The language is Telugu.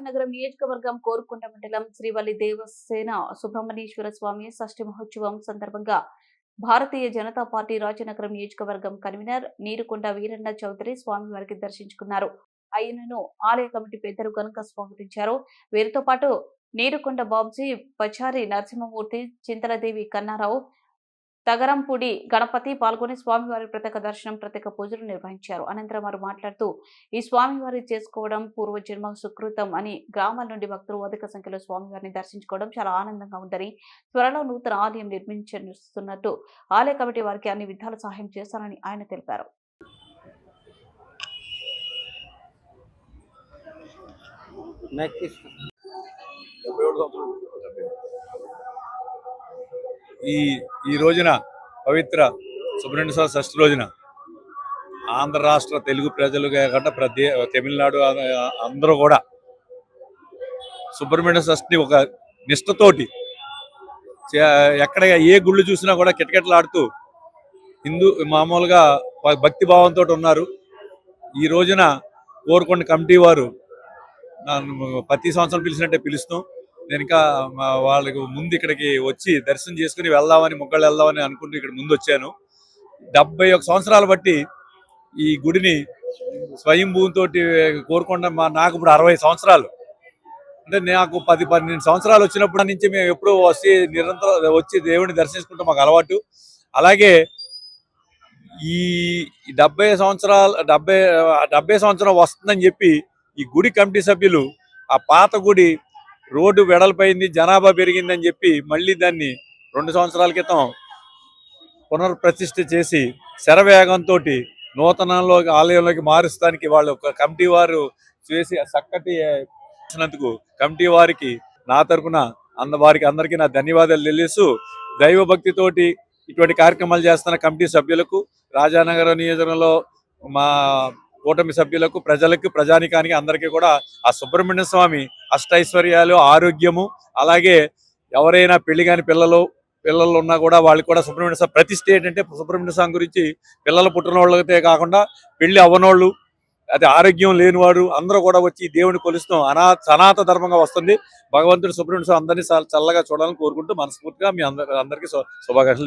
రాజనగరం నియోజకవర్గం కోరుకొండ మండలం శ్రీవల్లి దేవసేన సుబ్రహ్మణ్యేశ్వర స్వామి షష్ఠి మహోత్సవం సందర్భంగా భారతీయ జనతా పార్టీ రాజనగరం నియోజకవర్గం కన్వీనర్ నీరుకొండ వీరన్న చౌదరి స్వామివారికి దర్శించుకున్నారు. ఆయనను ఆలయ కమిటీ పెద్దలు ఘనంగా స్వాగతించారు. వీరితో పాటు నీరుకొండ బాబ్జీ, పచారి నరసింహమూర్తి, చింతలదేవి కన్నారావు, తగరంపూడి గణపతి పాల్గొని స్వామివారి ప్రత్యేక దర్శనం, ప్రత్యేక పూజలు నిర్వహించారు. అనంతరం వారు మాట్లాడుతూ ఈ స్వామివారి చేసుకోవడం పూర్వజన్మ సుకృతం అని, గ్రామాల నుండి భక్తులు అధిక సంఖ్యలో స్వామివారిని దర్శించుకోవడం చాలా ఆనందంగా ఉందని, త్వరలో నూతన ఆలయం నిర్మించనున్నట్టు ఆలయ కమిటీ వారికి అన్ని విధాల సహాయం చేస్తారని ఆయన తెలిపారు. ఈ రోజున పవిత్ర సుబ్రహ్మణ్య షష్ఠి రోజున ఆంధ్ర రాష్ట్ర తెలుగు ప్రజలు కాకుండా తమిళనాడు అందరూ కూడా సుబ్రహ్మణ్య షష్ఠిని ఒక నిష్ఠతోటి ఎక్కడ ఏ గుళ్ళు చూసినా కూడా కిటకిటలాడుతూ మామూలుగా భక్తి భావంతో ఉన్నారు. ఈ రోజున కోరుకొండ కమిటీ వారు ప్రతి సంవత్సరం పిలిచినట్టే పిలుస్తాం. నేను ఇంకా వాళ్ళకి ముందు ఇక్కడికి వచ్చి దర్శనం చేసుకుని వెళ్దామని, మొక్కలు వెళ్దామని అనుకుంటూ ఇక్కడ ముందు వచ్చాను. 71 సంవత్సరాలు బట్టి ఈ గుడిని స్వయంభూతో కోరుకొండ నాకు ఇప్పుడు 60 సంవత్సరాలు. అంటే నాకు 10-12 సంవత్సరాలు వచ్చినప్పటి నుంచి మేము ఎప్పుడూ నిరంతరం వచ్చి దేవుడిని దర్శించుకుంటాం, మాకు అలవాటు. అలాగే ఈ 70 సంవత్సరం వస్తుందని చెప్పి ఈ గుడి కమిటీ సభ్యులు ఆ పాత గుడి రోడ్డు వెడల్పైంది, జనాభా పెరిగిందని చెప్పి మళ్ళీ దాన్ని 2 సంవత్సరాల క్రితం పునర్ప్రతిష్ఠ చేసి శరవేగంతో నూతనంలో ఆలయంలోకి మారుస్తానికి వాళ్ళు ఒక కమిటీ వారు చేసి చక్కటి చేసినందుకు కమిటీ వారికి నా తరఫున వారికి అందరికీ నా ధన్యవాదాలు తెలియజేస్తూ, దైవభక్తితోటి ఇటువంటి కార్యక్రమాలు చేస్తున్న కమిటీ సభ్యులకు, రాజానగరం నియోజకవర్గంలో మా కూటమి సభ్యులకు, ప్రజలకు, ప్రజానికానికి అందరికీ కూడా ఆ సుబ్రహ్మణ్య స్వామి అష్టైశ్వర్యాలు, ఆరోగ్యము, అలాగే ఎవరైనా పెళ్లి కాని పిల్లలు ఉన్నా కూడా వాళ్ళకి కూడా సుబ్రహ్మణ్య స్వామి ప్రతిష్ఠ ఏంటంటే సుబ్రహ్మణ్య స్వామి గురించి పిల్లలు పుట్టిన వాళ్ళకే కాకుండా పెళ్లి అవ్వనోళ్ళు, అది ఆరోగ్యం లేనివాడు అందరూ కూడా వచ్చి దేవుని కొలుస్తాం సనాతన ధర్మంగా వస్తుంది. భగవంతుడు సుబ్రహ్మణ్య స్వామి అందరినీ చల్లగా చూడాలని కోరుకుంటూ మనస్ఫూర్తిగా మీ అందరికీ శుభాకాంక్షలు.